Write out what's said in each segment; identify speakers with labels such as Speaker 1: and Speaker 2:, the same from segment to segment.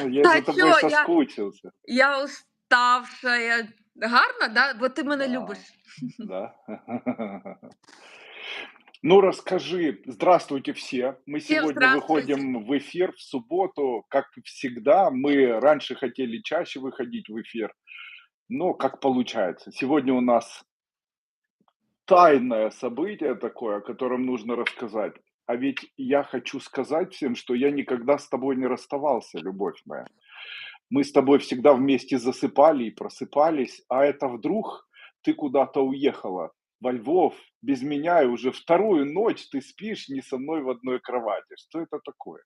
Speaker 1: Я
Speaker 2: Та
Speaker 1: за тобой
Speaker 2: чо,
Speaker 1: соскучился.
Speaker 2: я уставшая. Гарно, да? Бо ти мене любиш.
Speaker 1: Да, да. Ну, расскажи. Здравствуйте все. Мы
Speaker 2: Всем
Speaker 1: сегодня
Speaker 2: здравствуйте.
Speaker 1: выходим в эфир в субботу. Как и всегда, мы раньше хотели чаще выходить в эфир, но как получается. Сегодня у нас тайное событие такое, о котором нужно рассказать. А ведь я хочу сказать всем, что я никогда с тобой не расставался, любовь моя. Мы с тобой всегда вместе засыпали и просыпались, а это вдруг ты куда-то уехала во Львов без меня, и уже вторую ночь ты спишь не со мной в одной кровати. Что это такое?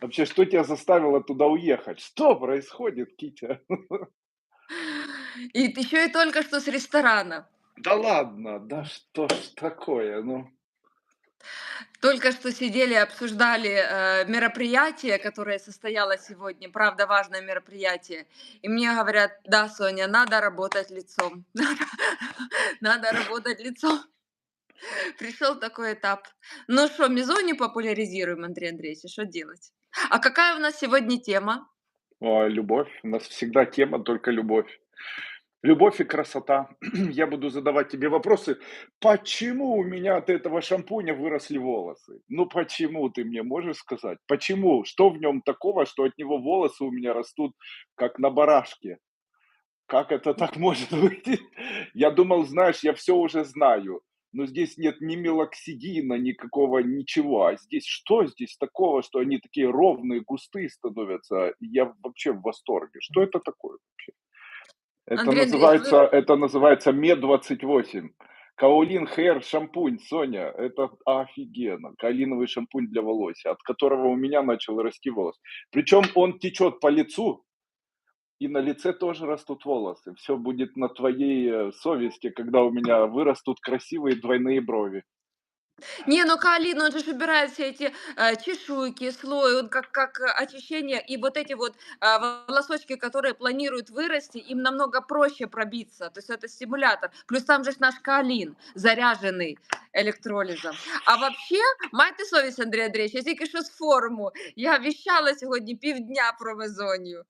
Speaker 1: Вообще, что тебя заставило туда уехать? Что происходит, Китя?
Speaker 2: И еще и только что с ресторана.
Speaker 1: Да ладно, да что ж такое, ну.
Speaker 2: Только что сидели, обсуждали, мероприятие, которое состоялось сегодня. Правда, важное мероприятие. И мне говорят: "Да, Соня, надо работать лицом. Надо работать лицом". Пришел такой этап. Ну что, мезонью популяризируем, Андрей Андреевич, что делать? А какая у нас сегодня тема?
Speaker 1: Любовь. У нас всегда тема только любовь. Любовь и красота. Я буду задавать тебе вопросы. Почему у меня от этого шампуня выросли волосы? Ну почему, ты мне можешь сказать? Почему? Что в нем такого, что от него волосы у меня растут, как на барашке? Как это так может быть? Я думал, знаешь, я все уже знаю, но здесь нет ни мелоксидина, никакого ничего. А здесь что здесь такого, что они такие ровные, густые становятся? Я вообще в восторге. Что это такое вообще? Это
Speaker 2: Андрей Андреевич, вы
Speaker 1: называется Ме-28. Каолин Hair шампунь, Соня. Это офигенно. Каолиновый шампунь для волос, от которого у меня начал расти волос. Причем он течет по лицу, и на лице тоже растут волосы. Все будет на твоей, совести, когда у меня вырастут красивые двойные брови.
Speaker 2: Не, ну каолин, он же ж убирает все эти, чешуйки, слой, он как очищение. И вот эти вот, волосочки, которые планируют вырасти, им намного проще пробиться. То есть это стимулятор. Плюс там же ж наш каолин, заряженный электролизом. А вообще, майте совість, Андрій Андрійович, я тільки що з форуму. Я віщала сьогодні півдня про мезонію.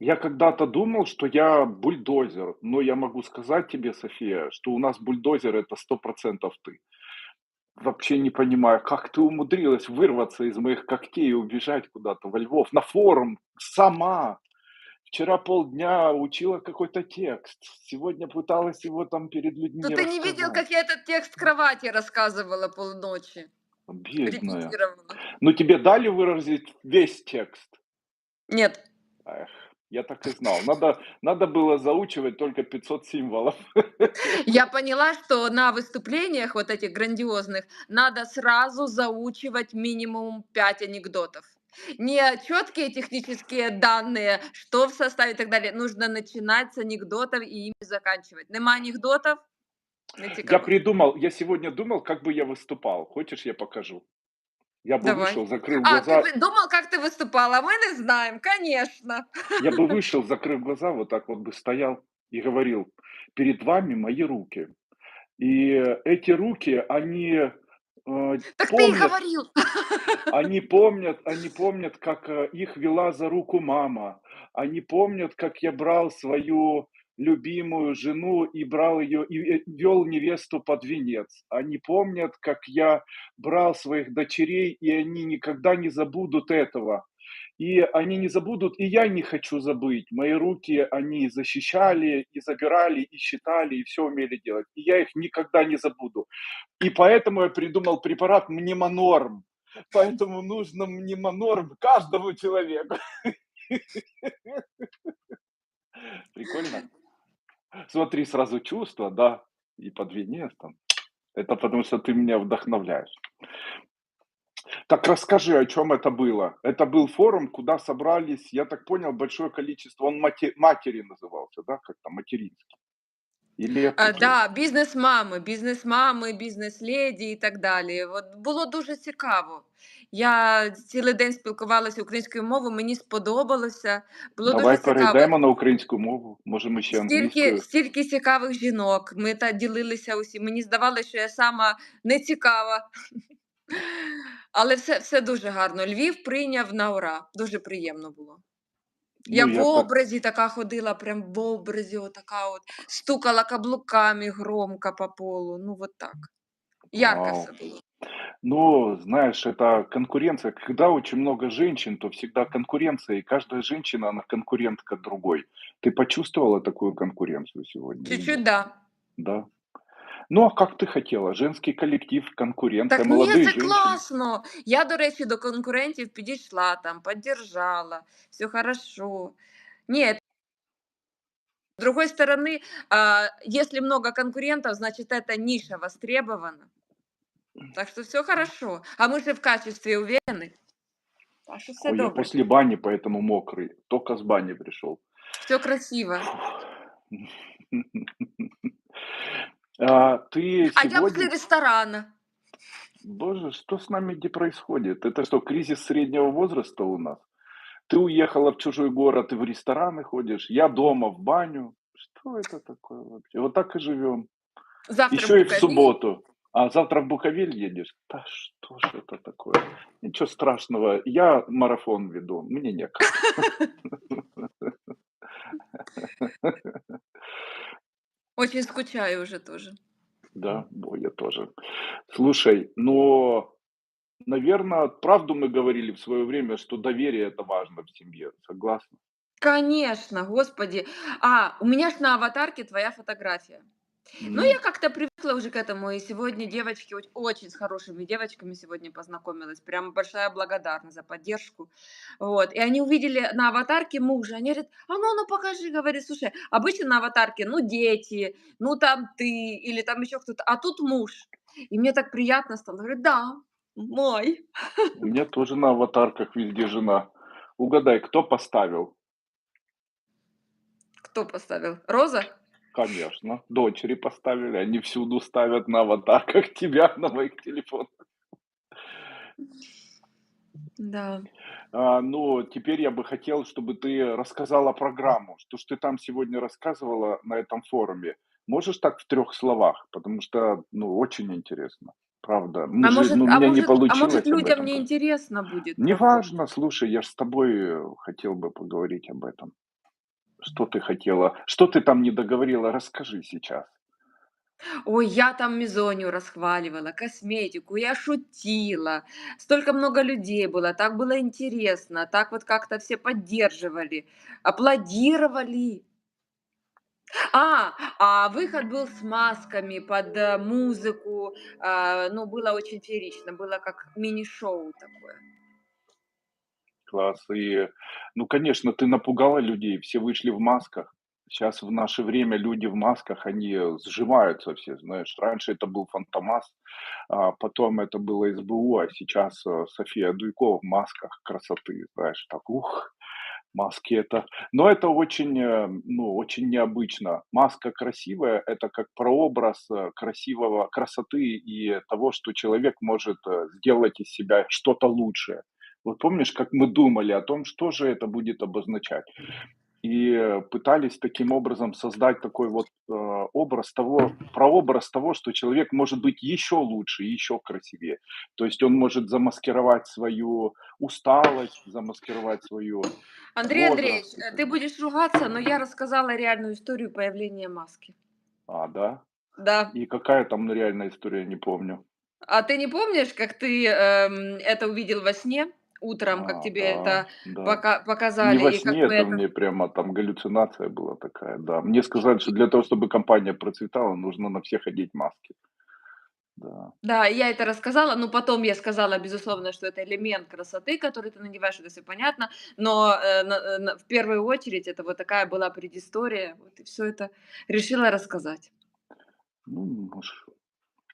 Speaker 1: Я когда-то думал, что я бульдозер, но я могу сказать тебе, София, что у нас бульдозер — это 100% ты. Вообще не понимаю, как ты умудрилась вырваться из моих когтей и убежать куда-то во Львов на форум сама. Вчера полдня учила какой-то текст, сегодня пыталась его там перед
Speaker 2: То
Speaker 1: людьми
Speaker 2: ты не видел,
Speaker 1: рассказать.
Speaker 2: как я этот текст в кровати рассказывала полночи?
Speaker 1: Бедная.
Speaker 2: Репетировала.
Speaker 1: Ну, тебе дали выразить весь текст?
Speaker 2: Нет.
Speaker 1: Эх, я так и знал. Надо было заучивать только 500 символов.
Speaker 2: Я поняла, что на выступлениях вот этих грандиозных надо сразу заучивать минимум 5 анекдотов. Не четкие технические данные, что в составе и так далее. Нужно начинать с анекдотов и ими заканчивать. Нема анекдотов? Не цікаво.
Speaker 1: Я сегодня думал, как бы я выступал. Хочешь, я покажу? Я бы
Speaker 2: Давай.
Speaker 1: вышел, закрыв
Speaker 2: А, ты
Speaker 1: глаза,
Speaker 2: думал, как ты выступала? А мы не знаем, конечно.
Speaker 1: я бы вышел, закрыв глаза, вот так вот бы стоял и говорил: "Перед вами мои руки". И эти руки,
Speaker 2: Так ты и
Speaker 1: помнят
Speaker 2: говорил.
Speaker 1: они помнят, как, их вела за руку мама. Они помнят, как я брал свою любимую жену и брал ее и, вёл невесту под венец. Они помнят, как я брал своих дочерей, и они никогда не забудут этого. И они не забудут, и я не хочу забыть. Мои руки, они защищали, и забирали, и считали, и все умели делать. И я их никогда не забуду. И поэтому я придумал препарат Мнемонорм. Поэтому нужно Мнемонорм каждому человеку. Прикольно? Смотри, сразу чувство, да, и под венец там. Это потому что ты меня вдохновляешь. Так расскажи, о чем это было? Это был форум, куда собрались, я так понял, большое количество, он матери назывался, да, как там, материнский? Или это уже?
Speaker 2: Да, бізнес-мами, бізнес-леді і так далі. От було дуже цікаво. Я цілий день спілкувалася українською мовою, мені сподобалося, було дуже
Speaker 1: Давай
Speaker 2: цікаво.
Speaker 1: перейдемо на українську мову, може ми ще
Speaker 2: Стільки
Speaker 1: англійською.
Speaker 2: стільки цікавих жінок, ми та ділилися усі. Мені здавалося, що я сама не цікава. Але все дуже гарно. Львів прийняв на ура. Дуже приємно було. Я
Speaker 1: Ну,
Speaker 2: в
Speaker 1: я так
Speaker 2: образі така ходила, прям в образі, отака от, стукала каблуками громко по полу. Ну, вот так. Ярко
Speaker 1: вау.
Speaker 2: все було.
Speaker 1: Ну, знаешь, это конкуренция. Когда очень много женщин, то всегда конкуренция, и каждая женщина, она конкурентка другой. Ты почувствовала такую конкуренцию сегодня или
Speaker 2: Чуть-чуть,
Speaker 1: нет?
Speaker 2: да.
Speaker 1: Да. Ну, а как ты хотела? Женский коллектив, конкуренция,
Speaker 2: Так ні,
Speaker 1: молодые
Speaker 2: це
Speaker 1: женщины.
Speaker 2: класно. Я, до речі, до конкурентів підійшла там, поддержала, все хорошо. Ні, с другой стороны, если много конкурентов, значит, эта ниша востребована. Так что все хорошо. А мы же в качестве уверены. Так что все
Speaker 1: Ой, я
Speaker 2: добре.
Speaker 1: после бани, поэтому мокрый. Только с бани пришел.
Speaker 2: Все красиво.
Speaker 1: Ты
Speaker 2: А я после
Speaker 1: сегодня...
Speaker 2: ресторана.
Speaker 1: Боже, что с нами происходит? Это что, кризис среднего возраста у нас? Ты уехала в чужой город и в рестораны ходишь, я дома в баню. Что это такое вообще? Вот так и живем.
Speaker 2: Завтра в
Speaker 1: Еще и в
Speaker 2: Буковель.
Speaker 1: субботу. А завтра в Буковель едешь? Да что ж это такое? Ничего страшного. Я марафон веду, мне некогда.
Speaker 2: Очень скучаю уже тоже.
Speaker 1: Да, я тоже. Слушай, но, наверное, правду мы говорили в свое время, что доверие это важно в семье. Согласна?
Speaker 2: Конечно, господи. У меня ж на аватарке твоя фотография. Ну,
Speaker 1: М,
Speaker 2: я как-то привыкла уже к этому, и сегодня девочки очень с хорошими девочками сегодня познакомилась. Прям большая благодарность за поддержку. Вот. И они увидели на аватарке мужа. Они говорят: ну покажи, говорит, слушай, обычно на аватарке, ну, дети, ну, там ты или там еще кто-то, а тут муж. И мне так приятно стало. Говорю: да, мой.
Speaker 1: У меня тоже на аватарках везде жена. Угадай, кто поставил?
Speaker 2: Кто поставил? Роза?
Speaker 1: Конечно, дочери поставили, они всюду ставят на аватарках тебя на моих телефонах.
Speaker 2: Да.
Speaker 1: Ну, теперь я бы хотел, чтобы ты рассказала программу, что ж ты там сегодня рассказывала на этом форуме. Можешь так в 3 словах? Потому что, ну, очень интересно. Правда. Мы
Speaker 2: А
Speaker 1: же,
Speaker 2: может,
Speaker 1: ну, у
Speaker 2: а
Speaker 1: меня не
Speaker 2: может, а может
Speaker 1: получилось об
Speaker 2: людям
Speaker 1: этом
Speaker 2: не
Speaker 1: говорить.
Speaker 2: интересно будет про форум?
Speaker 1: Неважно, слушай, я ж с тобой хотел бы поговорить об этом. Что ты хотела? Что ты там не договорила? Расскажи сейчас.
Speaker 2: Ой, я там Мизонию расхваливала, косметику, я шутила. Столько много людей было, так было интересно, так вот как-то все поддерживали, аплодировали. Выход был с масками под музыку, ну, было очень феерично, было как мини-шоу такое.
Speaker 1: Класс. И, ну, конечно, ты напугала людей, все вышли в масках. Сейчас в наше время люди в масках, они сжимаются все, знаешь. Раньше это был Фантомас, а потом это было СБУ, а сейчас София Дуйко в масках красоты, знаешь, так, ух, маски это. Но это очень, ну, очень необычно. Маска красивая, это как прообраз красивого, красоты и того, что человек может сделать из себя что-то лучшее. Вот помнишь, как мы думали о том, что же это будет обозначать? И пытались таким образом создать такой вот образ того, прообраз того, что человек может быть еще лучше, еще красивее. То есть он может замаскировать свою усталость, замаскировать свою
Speaker 2: Андрей Андреевич,
Speaker 1: возраст и так
Speaker 2: ты
Speaker 1: далее.
Speaker 2: будешь ругаться, но я рассказала реальную историю появления маски.
Speaker 1: Да?
Speaker 2: Да.
Speaker 1: И какая там реальная история, не помню.
Speaker 2: А ты не помнишь, как ты, это увидел во сне утром, как тебе
Speaker 1: Да,
Speaker 2: это
Speaker 1: да. Не
Speaker 2: показали,
Speaker 1: во
Speaker 2: и как
Speaker 1: сне,
Speaker 2: мы
Speaker 1: это
Speaker 2: это.
Speaker 1: мне прямо там галлюцинация была такая, да. Мне сказали, что для того, чтобы компания процветала, нужно на всех одеть маски. Да.
Speaker 2: Да, я это рассказала, но потом я сказала, безусловно, что это элемент красоты, который ты надеваешь, это все понятно, но, в первую очередь это вот такая была предыстория, вот и все это решила рассказать.
Speaker 1: Ну,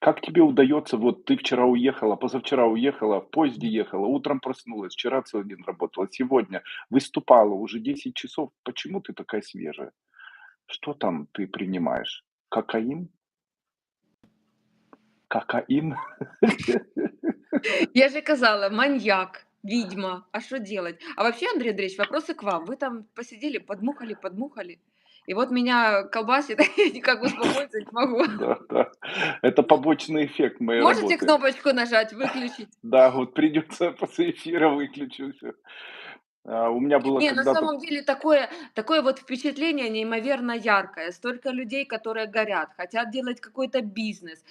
Speaker 1: как тебе удается, вот ты вчера уехала, позавчера уехала, в поезде ехала, утром проснулась, вчера целый день работала, сегодня выступала, уже 10 часов. Почему ты такая свежая? Что там ты принимаешь? Кокаин? Кокаин?
Speaker 2: Я же казала, маньяк, ведьма, а что делать? А вообще, Андрей Андреевич, вопросы к вам. Вы там посидели, подмухали, подмухали. И вот меня колбасит, я никак успокоиться не могу.
Speaker 1: Да, да. Это побочный эффект моей
Speaker 2: Можете
Speaker 1: работы.
Speaker 2: кнопочку нажать, выключить?
Speaker 1: Да, вот придется после эфира выключу всё. У меня было
Speaker 2: Не, на
Speaker 1: когда-то.
Speaker 2: самом деле такое вот впечатление неимоверно яркое. Столько людей, которые горят, хотят делать какой-то бизнес,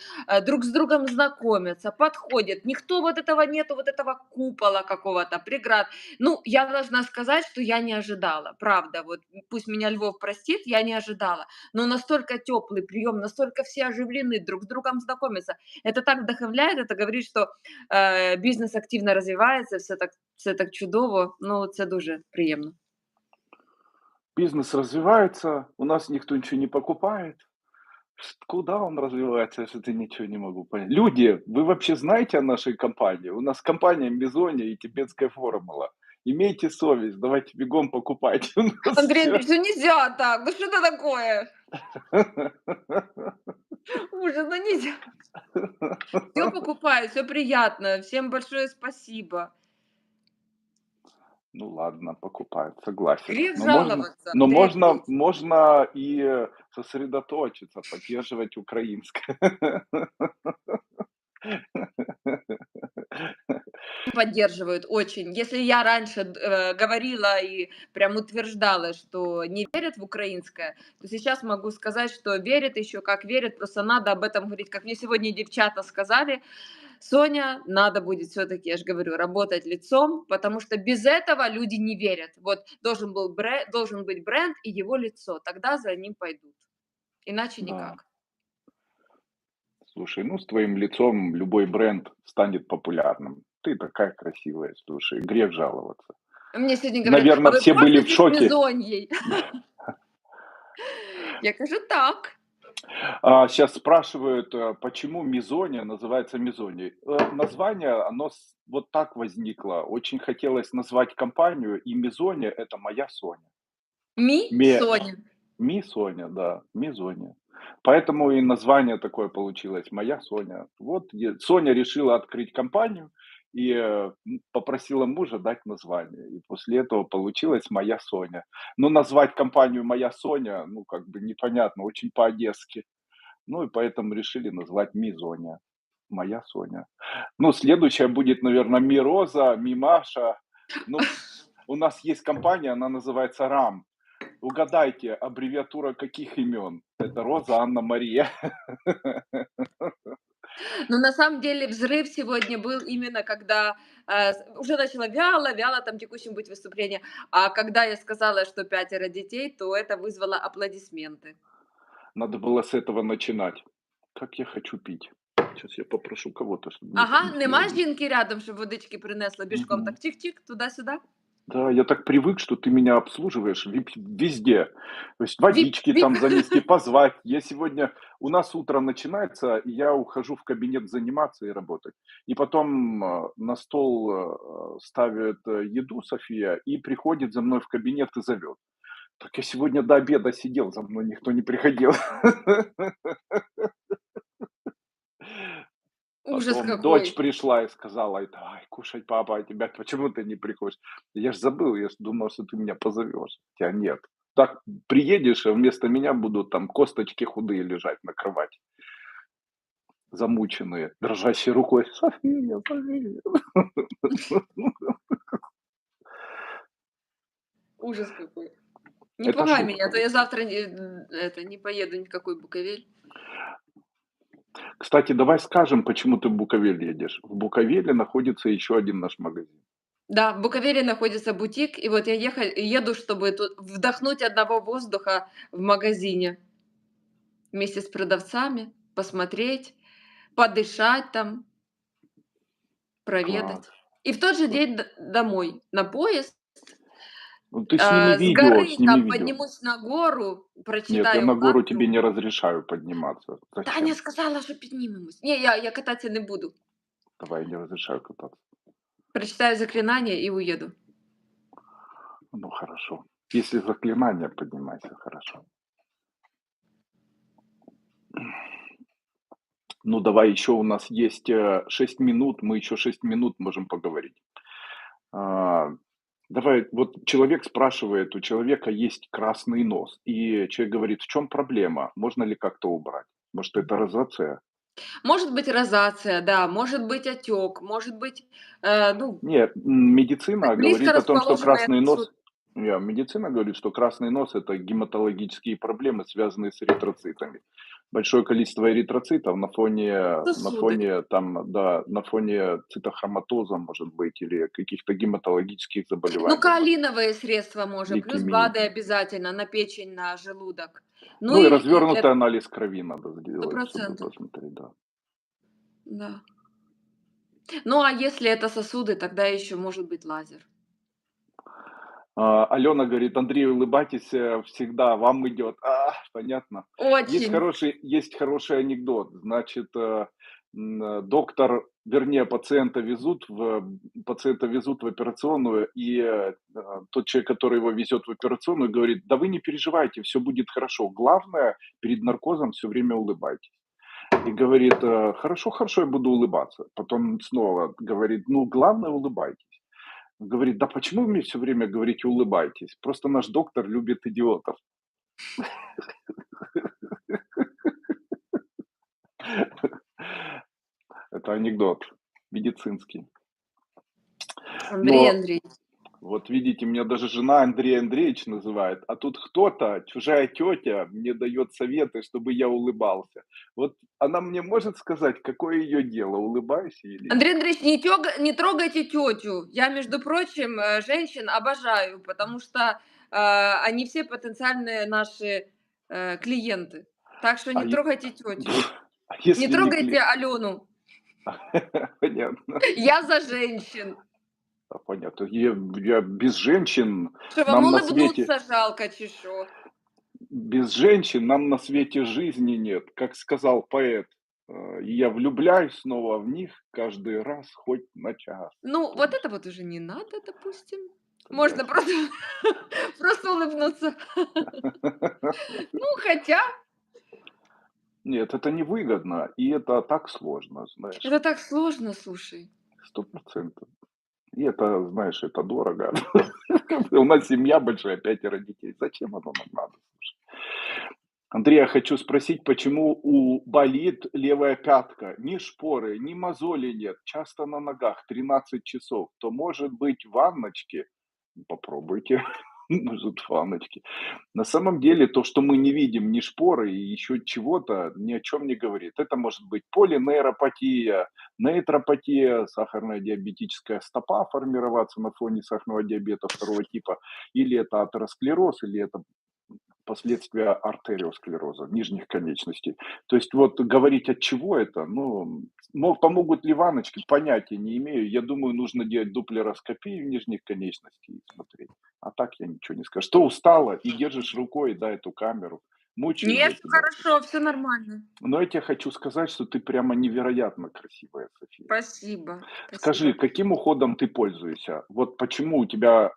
Speaker 2: друг с другом знакомятся, подходят. Никто вот этого нету, вот этого купола какого-то, преград. Ну, я должна сказать, что я не ожидала, правда. Вот пусть меня Львов простит, я не ожидала. Но настолько теплый прием, настолько все оживлены, друг с другом знакомятся. Это так вдохновляет, это говорит, что бізнес активно розвивається, все так чудово. Ну, це дуже приємно.
Speaker 1: Бизнес развивается, у нас никто ничего не покупает. Куда он развивается, я что-то ничего не могу понять. Люди, вы вообще знаете о нашей компании? У нас компания Мизония и Тибетская формула. Имейте совесть, давайте бегом покупайте у нас
Speaker 2: Андрей
Speaker 1: все.
Speaker 2: Андреевич, ну нельзя так, ну что это такое? Ужас, ну нельзя. Все покупаю, все приятно, всем большое спасибо.
Speaker 1: Ну ладно, покупают, согласен.
Speaker 2: Грех
Speaker 1: Но можно,
Speaker 2: жаловаться,
Speaker 1: но
Speaker 2: Андрей
Speaker 1: можно,
Speaker 2: Андреевич.
Speaker 1: можно и сосредоточиться, поддерживать украинское.
Speaker 2: Поддерживают очень. Если я раньше говорила и прям утверждала, что не верят в украинское, то сейчас могу сказать, что верят еще как верят, просто надо об этом говорить. Как мне сегодня девчата сказали: Соня, надо будет все-таки, я же говорю, работать лицом, потому что без этого люди не верят. Вот должен быть бренд и его лицо, тогда за ним пойдут. Иначе
Speaker 1: Да,
Speaker 2: никак.
Speaker 1: слушай, ну с твоим лицом любой бренд станет популярным. Ты такая красивая, слушай, грех жаловаться.
Speaker 2: Мне сегодня говорят: а
Speaker 1: Наверное,
Speaker 2: вы
Speaker 1: все были в
Speaker 2: пользуетесь
Speaker 1: шоке.
Speaker 2: мезоньей? Я говорю: так.
Speaker 1: Сейчас спрашивают, почему Мизония называется Мизонией. Название, оно вот так возникло. Очень хотелось назвать компанию, и Мизония– это моя Соня. Ме,
Speaker 2: Соня.
Speaker 1: Ми Соня, да, Мизония. Поэтому и название такое получилось, моя Соня. Вот Соня решила открыть компанию и попросила мужа дать название. И после этого получилась моя Соня. Но назвать компанию моя Соня, ну как бы непонятно, очень по-одесски. Ну и поэтому решили назвать Мизоня. Моя Соня. Ну, следующая будет, наверное, Мироза, Мимаша. Ну, у нас есть компания, она называется РАМ. Угадайте, аббревиатура каких имен? Это Роза, Анна, Мария.
Speaker 2: Но на самом деле взрыв сегодня был именно когда, уже начало вяло там текущим быть выступление, а когда я сказала, что 5 детей, то это вызвало аплодисменты.
Speaker 1: Надо было с этого начинать. Как я хочу пить. Сейчас я попрошу кого-то, чтобы мне
Speaker 2: Ага,
Speaker 1: принесли
Speaker 2: нема
Speaker 1: водички.
Speaker 2: жінки рядом, щоб водички принесла, бішком
Speaker 1: Мгм.
Speaker 2: так чик-чик, туди-сюди.
Speaker 1: Да, я так привык, что ты меня обслуживаешь везде. То есть
Speaker 2: Вип,
Speaker 1: водички
Speaker 2: вип.
Speaker 1: там занести, позвать. Я сегодня, у нас утро начинается, и я ухожу в кабинет заниматься и работать. И потом на стол ставит еду София и приходит за мной в кабинет и зовет. Так я сегодня до обеда сидел, за мной никто не приходил.
Speaker 2: Ужас
Speaker 1: Потом дочь
Speaker 2: какой.
Speaker 1: пришла и сказала: "Давай кушать, папа, а тебя почему ты не приходишь?" Я ж забыл, я ж думал, что ты меня позовешь. Тебя нет. Так приедешь, а вместо меня будут там косточки худые лежать на кровати, замученные, дрожащей рукой: "София, София".
Speaker 2: Ужас какой. Не
Speaker 1: Это
Speaker 2: пугай меня,
Speaker 1: шутка
Speaker 2: а то я
Speaker 1: была.
Speaker 2: завтра не поеду ни в какой Буковель.
Speaker 1: Кстати, давай скажем, почему ты в Буковель едешь. В Буковеле находится еще один наш магазин.
Speaker 2: Да, в Буковеле находится бутик, и вот я еду, чтобы тут вдохнуть одного воздуха в магазине вместе с продавцами, посмотреть, подышать там,
Speaker 1: Класс.
Speaker 2: проведать. И в тот же
Speaker 1: Вот.
Speaker 2: день домой на поезд.
Speaker 1: Ну, ты сними
Speaker 2: С
Speaker 1: видео,
Speaker 2: горы
Speaker 1: сними
Speaker 2: там
Speaker 1: видео.
Speaker 2: поднимусь на гору,
Speaker 1: Нет, я
Speaker 2: прочитаю
Speaker 1: на гору тебе
Speaker 2: мантру.
Speaker 1: не разрешаю подниматься.
Speaker 2: Таня
Speaker 1: Зачем?
Speaker 2: сказала, що піднімемось. Не, я кататься не буду.
Speaker 1: Давай, я не разрешаю кататься.
Speaker 2: Прочитаю заклинание и уеду.
Speaker 1: Ну, хорошо. Если заклинание, поднимайся, хорошо. Ну, давай еще у нас есть 6 минут, мы еще 6 минут можем поговорить. А, Давай, вот человек спрашивает, у человека есть красный нос, и человек говорит: "В чем проблема? Можно ли как-то убрать?" Может, это розация?
Speaker 2: Может быть розация, да, может быть отек, может быть, ну,
Speaker 1: Нет,
Speaker 2: быть
Speaker 1: медицина
Speaker 2: близко
Speaker 1: говорит о том, что
Speaker 2: расположенная
Speaker 1: красный
Speaker 2: сосуд
Speaker 1: нос медицина говорит, что красный нос — это гематологические проблемы, связанные с эритроцитами. Большое количество эритроцитов на
Speaker 2: сосуды.
Speaker 1: фоне там, да, на фоне цитохроматоза, может быть, или каких-то гематологических
Speaker 2: Ну,
Speaker 1: заболеваний,
Speaker 2: каолиновые средства можем, плюс
Speaker 1: лейкемии.
Speaker 2: БАДы обязательно на печень, на желудок. Ну
Speaker 1: Ну и
Speaker 2: и для
Speaker 1: развернутый анализ крови надо
Speaker 2: сто
Speaker 1: сделать, чтобы
Speaker 2: процентов,
Speaker 1: посмотреть, да.
Speaker 2: да. Ну, а если это сосуды, тогда еще может быть лазер.
Speaker 1: Алена говорит: "Андрей, улыбайтесь, всегда, вам идет". Понятно.
Speaker 2: Очень.
Speaker 1: Есть хороший анекдот. Значит, доктор, вернее, пациента везут в операционную, и, тот человек, который его везет в операционную, говорит: "Да вы не переживайте, все будет хорошо. Главное, перед наркозом все время улыбайтесь". И говорит: "Хорошо, хорошо, я буду улыбаться". Потом снова говорит: "Ну, главное, улыбайтесь". Говорит: "Да почему вы мне все время говорите улыбайтесь? Просто наш доктор любит идиотов". Это анекдот медицинский.
Speaker 2: Андрей
Speaker 1: Но
Speaker 2: Андреевич.
Speaker 1: вот видите, меня даже жена Андрей Андреевич называет, а тут кто-то, чужая тетя, мне дает советы, чтобы я улыбался. Вот она мне может сказать, какое ее дело, улыбайся или нет?
Speaker 2: Андрей Андреевич, не трогайте тетю. Я, между прочим, женщин обожаю, потому что, они все потенциальные наши, клиенты. Так что
Speaker 1: А
Speaker 2: не
Speaker 1: е
Speaker 2: трогайте тетю.
Speaker 1: а
Speaker 2: Не
Speaker 1: если не
Speaker 2: трогайте Алену.
Speaker 1: Понятно.
Speaker 2: Я за женщин.
Speaker 1: Понятно. Я без женщин
Speaker 2: Что вам
Speaker 1: нам на свете
Speaker 2: улыбнуться жалко, чешу.
Speaker 1: Без женщин нам на свете жизни нет, как сказал поэт. И я влюбляюсь снова в них каждый раз, хоть на час.
Speaker 2: Ну, вот
Speaker 1: Помнишь?
Speaker 2: это вот уже не надо, допустим. Можно
Speaker 1: Согласен.
Speaker 2: просто просто улыбнуться. Ну, хотя
Speaker 1: Нет, это невыгодно, и это так сложно, знаешь,
Speaker 2: это так сложно, слушай.
Speaker 1: 100%. И это, знаешь, это дорого. У нас семья большая, 5 детей. Зачем оно нам надо? Слушай? Андрей, я хочу спросить, почему болит левая пятка? Ни шпоры, ни мозоли нет, часто на ногах 13 часов. То может быть ванночки? Попробуйте, может ванночки. На самом деле то, что мы не видим ни шпоры и еще чего-то, ни о чем не говорит. Это может быть полинейропатия, нейтропатия, сахарная диабетическая стопа формироваться на фоне сахарного диабета второго типа, или это атеросклероз, или это последствия артериосклероза нижних конечностей. То есть вот говорить, от чего это, ну, помогут ли ванночки, понятия не имею. Я думаю, нужно делать дуплероскопию нижних конечностей и смотреть. А так я ничего не скажу. Что устала и держишь рукой, да, эту камеру. Мучаю
Speaker 2: Нет,
Speaker 1: я
Speaker 2: всё
Speaker 1: тебя.
Speaker 2: хорошо, все нормально.
Speaker 1: Но я тебе хочу сказать, что ты прямо невероятно красивая, София.
Speaker 2: Спасибо,
Speaker 1: Скажи,
Speaker 2: спасибо.
Speaker 1: каким уходом ты пользуешься? Вот почему у тебя,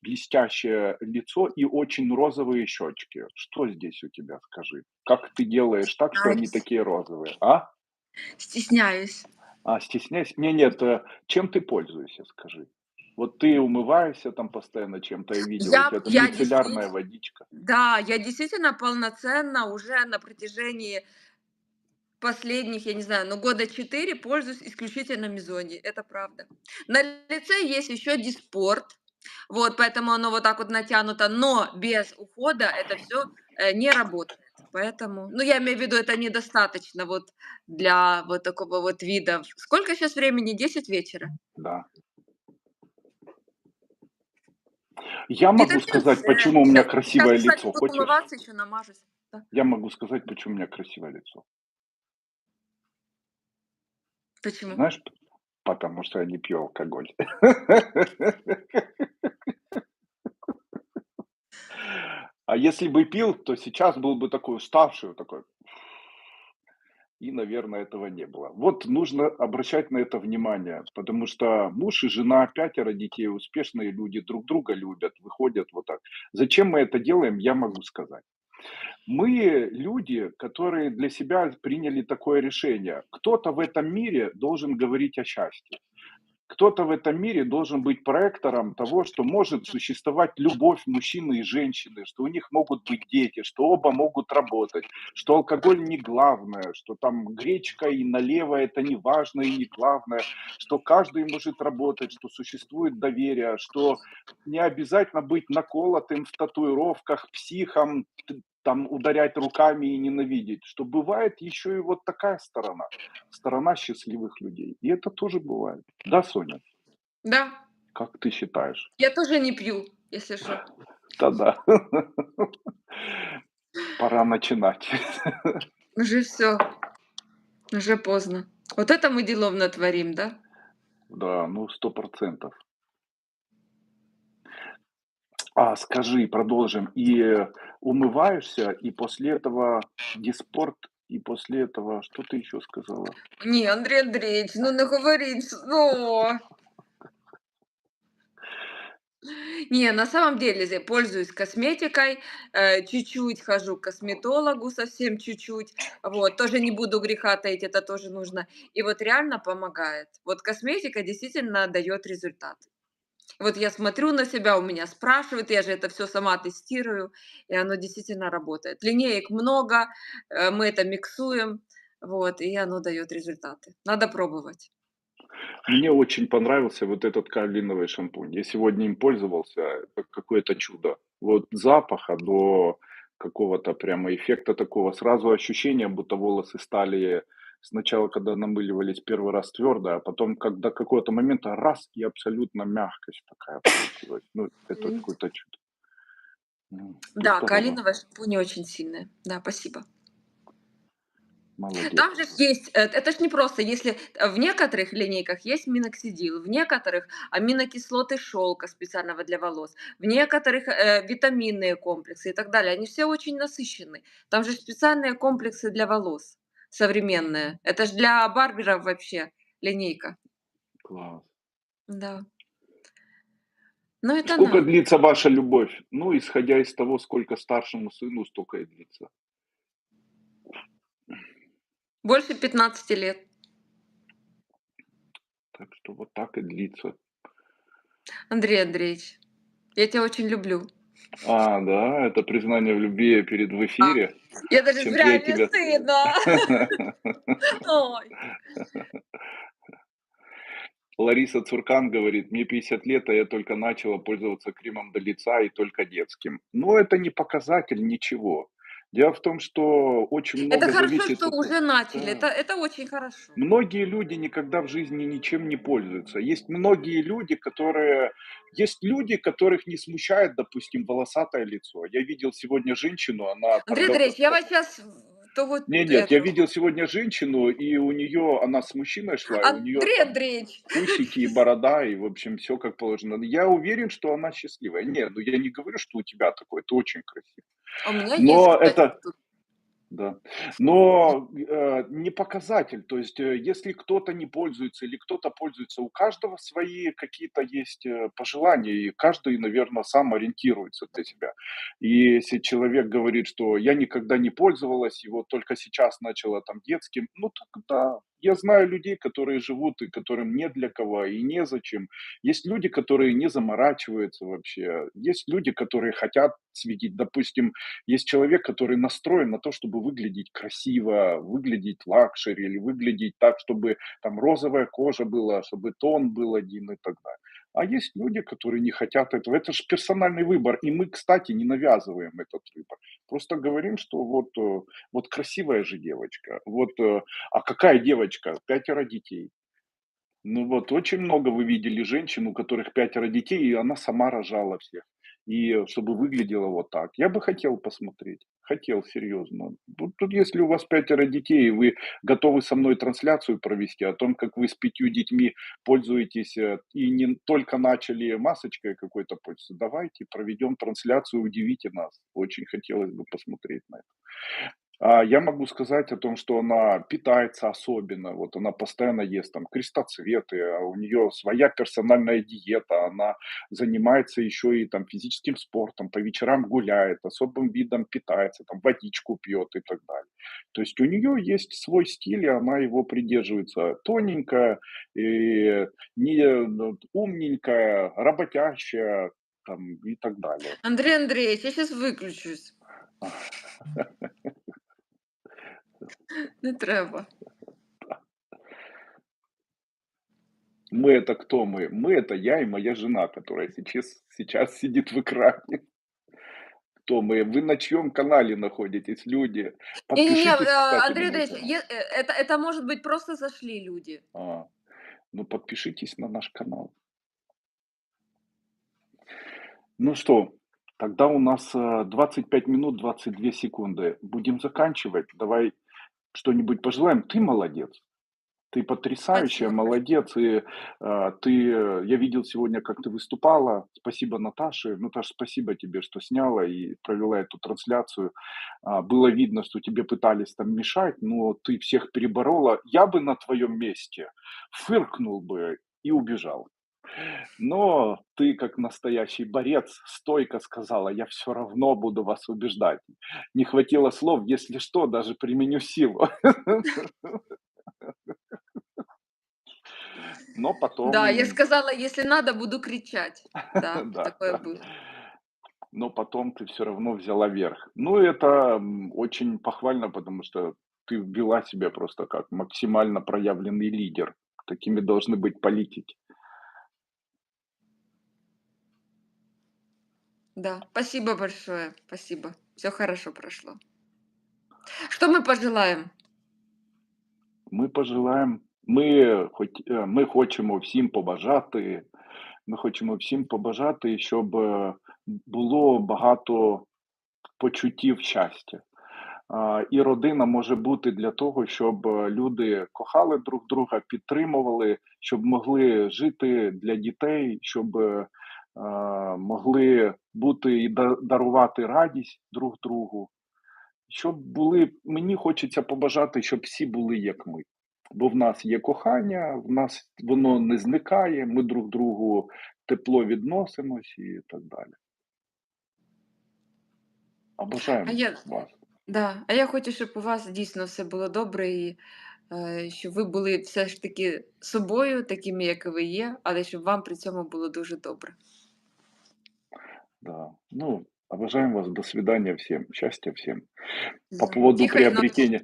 Speaker 1: блестящее лицо и очень розовые щечки? Что здесь у тебя, скажи? Как ты делаешь так, что они
Speaker 2: Стесняюсь,
Speaker 1: такие розовые, а?
Speaker 2: стесняюсь.
Speaker 1: Стесняйся? Нет, чем ты пользуешься, скажи? Вот ты умываешься там постоянно чем-то, я видел, у тебя там
Speaker 2: Я
Speaker 1: мицеллярная
Speaker 2: действительно,
Speaker 1: водичка.
Speaker 2: да, я действительно полноценно уже на протяжении последних, я не знаю, ну, года 4 пользуюсь исключительно Мизони. Это правда. На лице есть еще Диспорт, вот, поэтому оно вот так вот натянуто, но без ухода это все не работает. Поэтому, ну, я имею в виду, это недостаточно вот для вот такого вот вида. Сколько сейчас времени? 10 вечера?
Speaker 1: Да. Я могу
Speaker 2: Витамин С.
Speaker 1: сказать, почему у меня
Speaker 2: Сейчас,
Speaker 1: красивое
Speaker 2: кстати,
Speaker 1: лицо.
Speaker 2: буду
Speaker 1: Хочешь?
Speaker 2: умываться, еще намажусь. Да.
Speaker 1: Я могу сказать, почему у меня красивое лицо.
Speaker 2: Почему?
Speaker 1: Знаешь, потому что я не пью алкоголь. А если бы пил, то сейчас был бы такой уставший, вот такой. И, наверное, этого не было. Вот нужно обращать на это внимание, потому что муж и жена, 5 детей, успешные люди, друг друга любят, выходят вот так. Зачем мы это делаем, я могу сказать. Мы люди, которые для себя приняли такое решение. Кто-то в этом мире должен говорить о счастье. кто-то в этом мире должен быть проектором того, что может существовать любовь мужчины и женщины, что у них могут быть дети, что оба могут работать, что алкоголь не главное, что там гречка и налево это не важно и не главное, что каждый может работать, что существует доверие, что не обязательно быть наколотым в татуировках, психом, там ударять руками и ненавидеть, что бывает еще и вот такая сторона, сторона счастливых людей. И это тоже бывает. Да, Соня?
Speaker 2: Да,
Speaker 1: Как ты считаешь?
Speaker 2: я тоже не пью, если что.
Speaker 1: Да-да. Пора начинать.
Speaker 2: Уже все, уже поздно. Вот это мы делов натворим, да?
Speaker 1: Да, ну 100%. А скажи, продолжим. И умываешься, и после этого диспорт, и после этого что ты еще сказала?
Speaker 2: Не, Андрей Андреевич, ну наговорить, ну. Не, на самом деле пользуюсь косметикой, чуть-чуть хожу к косметологу, совсем чуть-чуть. Вот, тоже не буду греха таить, это тоже нужно. И вот реально помогает. Вот косметика действительно дает результат. Вот я смотрю на себя, у меня спрашивают, я же это все сама тестирую, и оно действительно работает. Линеек много, мы это миксуем, вот, и оно дает результаты. Надо пробовать.
Speaker 1: Мне очень понравился вот этот каолиновый шампунь. Я сегодня им пользовался, это какое-то чудо. Вот запаха до какого-то прямо эффекта такого. Сразу ощущение, будто волосы стали сначала, когда намыливались первый раз твердо, а потом, когда какого-то момента раз и абсолютно мягкость такая получилась. Ну, это
Speaker 2: М.
Speaker 1: какое-то чудо. Ну,
Speaker 2: Да,
Speaker 1: здорово,
Speaker 2: каолиновая шампунь очень сильная. Да, спасибо.
Speaker 1: молодец.
Speaker 2: Там же есть, это ж не просто, если в некоторых линейках есть миноксидил, в некоторых аминокислоты шелка специального для волос, в некоторых витаминные комплексы и так далее. Они все очень насыщенные. Там же специальные комплексы для волос современные. Это ж для барберов вообще линейка.
Speaker 1: Класс.
Speaker 2: Да. Но это
Speaker 1: Сколько
Speaker 2: надо.
Speaker 1: длится ваша любовь? Ну, исходя из того, сколько старшему сыну, столько и длится.
Speaker 2: Больше 15 лет.
Speaker 1: Так что вот так и длится.
Speaker 2: Андрей Андреевич, я тебя очень люблю.
Speaker 1: А, да, это признание в любви перед в
Speaker 2: А,
Speaker 1: эфире.
Speaker 2: я даже
Speaker 1: Чем-то я
Speaker 2: зря, мне
Speaker 1: тебя
Speaker 2: стыдно. Ой.
Speaker 1: Лариса Цуркан говорит: "Мне 50 лет, а я только начала пользоваться кремом для лица и только детским". Но это не показатель ничего. Дело в том, что очень
Speaker 2: Это
Speaker 1: много
Speaker 2: хорошо,
Speaker 1: зависит
Speaker 2: что
Speaker 1: от
Speaker 2: уже начали.
Speaker 1: Да.
Speaker 2: Это очень хорошо.
Speaker 1: Многие люди никогда в жизни ничем не пользуются. Есть люди, которых не смущает, допустим, волосатое лицо. Я видел сегодня женщину, она
Speaker 2: Андрей Андреевич, я вас сейчас то вот
Speaker 1: нет, я
Speaker 2: это.
Speaker 1: видел сегодня женщину, и у нее она с мужчиной шла, и у нее
Speaker 2: Андрей
Speaker 1: там
Speaker 2: Андреевич,
Speaker 1: усики и борода, и, в общем, все как положено. Я уверен, что она счастливая. Нет, ну я не говорю, что у тебя такое, это очень красиво.
Speaker 2: а у меня есть,
Speaker 1: Но
Speaker 2: кстати,
Speaker 1: это
Speaker 2: тут.
Speaker 1: Да. Но, не показатель. То есть, если кто-то не пользуется или кто-то пользуется, у каждого свои какие-то есть, пожелания, и каждый, наверное, сам ориентируется для себя. И если человек говорит, что я никогда не пользовалась, и вот только сейчас начала там детским, ну так да. Я знаю людей, которые живут и которым не для кого и незачем. Есть люди, которые не заморачиваются вообще. Есть люди, которые хотят светить. Допустим, есть человек, который настроен на то, чтобы выглядеть красиво, выглядеть лакшери или выглядеть так, чтобы там розовая кожа была, чтобы тон был один и так далее. А есть люди, которые не хотят этого. Это же персональный выбор. И мы, кстати, не навязываем этот выбор. Просто говорим, что вот красивая же девочка. А какая девочка? 5 детей. Ну вот, очень много вы видели женщин, у которых 5 детей, и она сама рожала всех. И чтобы выглядело вот так. Я бы хотел посмотреть. Хотел, серьезно. Тут если у вас 5 детей, и вы готовы со мной трансляцию провести о том, как вы с 5 детьми пользуетесь, и не только начали масочкой какой-то пользоваться, давайте проведем трансляцию, удивите нас. Очень хотелось бы посмотреть на это. Я могу сказать о том, что она питается особенно, вот она постоянно ест там крестоцветы, у нее своя персональная диета, она занимается еще и там физическим спортом, по вечерам гуляет, особым видом питается, там водичку пьет и так далее. То есть у нее есть свой стиль, и она его придерживается. Тоненькая, и умненькая, работящая там, и так далее.
Speaker 2: Андрей Андреевич, я сейчас выключусь. Не треба.
Speaker 1: Мы это кто мы? Мы это я и моя жена, которая сейчас сидит в экране. Кто мы? Вы на чьем канале находитесь, люди?
Speaker 2: Не-не-не,
Speaker 1: Подпишитесь, кстати, на
Speaker 2: Андрей
Speaker 1: мой
Speaker 2: Андреевич,
Speaker 1: канал.
Speaker 2: это может быть просто зашли люди.
Speaker 1: А, ну подпишитесь на наш канал. Ну что, тогда у нас 25 минут 22 секунды. Будем заканчивать. Давай что-нибудь пожелаем. Ты молодец. Ты потрясающая,
Speaker 2: Спасибо большое.
Speaker 1: молодец. И, я видел сегодня, как ты выступала. Спасибо Наташе. Наташа, спасибо тебе, что сняла и провела эту трансляцию. Было видно, что тебе пытались там мешать, но ты всех переборола. Я бы на твоем месте фыркнул бы и убежал. Но ты, как настоящий борец, стойко сказала: "Я все равно буду вас убеждать. Не хватило слов, если что, даже применю силу". Но
Speaker 2: Да, я
Speaker 1: потом
Speaker 2: сказала, если надо, буду кричать. Да,
Speaker 1: да,
Speaker 2: такое
Speaker 1: да.
Speaker 2: было.
Speaker 1: Но потом ты все равно взяла верх. Ну, это, очень похвально, потому что ты вела себя просто как максимально проявленный лидер. Такими должны быть политики.
Speaker 2: Да, спасибо большое. Спасибо. Все хорошо прошло. Что мы пожелаем?
Speaker 1: Ми пожелаємо ми хочемо всім побажати ми хочемо всім побажати, щоб, було багато почуттів щастя. І родина може бути для того, щоб люди кохали друг друга, підтримували, щоб могли жити для дітей, щоб могли бути і дарувати радість друг другу. Щоб були, мені хочеться побажати, щоб всі були як ми. Бо в нас є кохання, в нас воно не зникає, ми друг другу тепло відносимось і так далі. А
Speaker 2: А
Speaker 1: бажаємо
Speaker 2: я
Speaker 1: вас.
Speaker 2: да, а я хочу, щоб у вас дійсно все було добре і, щоб ви були все ж таки собою, такими, як ви є, але щоб вам при цьому було дуже добре.
Speaker 1: Да. Ну, обожаем вас. До свидания всем. Счастья всем. По поводу
Speaker 2: Тихої ночі.
Speaker 1: приобретения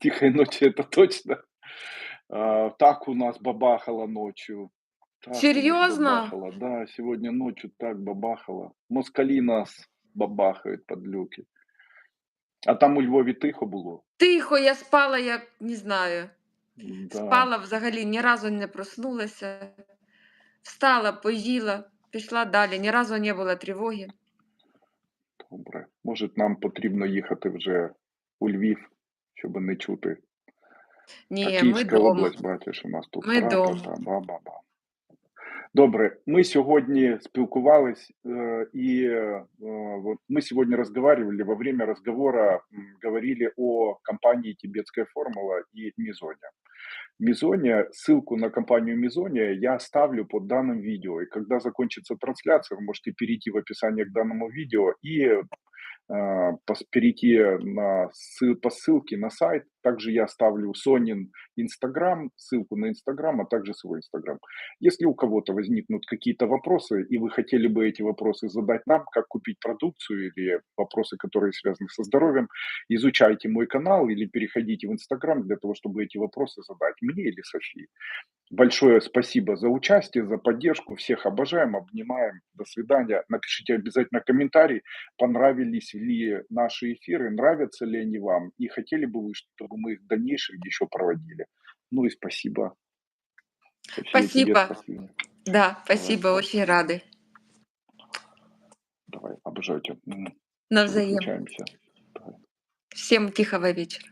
Speaker 1: тихой ночи, это точно. Так у нас бабахало ночью. Так у нас
Speaker 2: Серйозно?
Speaker 1: бабахало. Да, сегодня ночью так бабахало. Москалі нас бабахають, падлюки. А там у Львові тихо було?
Speaker 2: Тихо, я спала, як не знаю.
Speaker 1: Да,
Speaker 2: Спала взагалі, ні разу не проснулася. Встала, поїла, пішла далі. Ні разу не було тривоги.
Speaker 1: добре. Може, нам потрібно їхати вже у Львів, щоб не чути. А
Speaker 2: Ні, ми
Speaker 1: Київська
Speaker 2: дома.
Speaker 1: область, бачиш, у нас тут
Speaker 2: Ми дома.
Speaker 1: тра-та-та, ба-ба-ба. Добре, мы сегодня спілкувались, вот мы сегодня разговаривали, во время разговора говорили о компании «Тибетская формула» и «Мизоне». Мизония, ссылку на компанию Мизония я оставлю под данным видео. И когда закончится трансляция, вы можете перейти в описание к данному видео и перейти по ссылке на сайт. Также я оставлю Сонин Инстаграм, ссылку на Инстаграм, а также свой Инстаграм. Если у кого-то возникнут какие-то вопросы, и вы хотели бы эти вопросы задать нам, как купить продукцию или вопросы, которые связаны со здоровьем, изучайте мой канал или переходите в Инстаграм для того, чтобы эти вопросы задать мне или Софии. Большое спасибо за участие, за поддержку. Всех обожаем, обнимаем. До свидания. Напишите обязательно комментарий, понравились ли наши эфиры, нравятся ли они вам, и хотели бы вы, чтобы мы их в дальнейшем еще проводили. Ну и спасибо. София, тебе
Speaker 2: Спасибо.
Speaker 1: спасибо.
Speaker 2: Да,
Speaker 1: Давай,
Speaker 2: спасибо, очень рады.
Speaker 1: давай, обожаю тебя.
Speaker 2: Навзаєм.
Speaker 1: Выключаемся. Давай.
Speaker 2: Всем тихого вечера.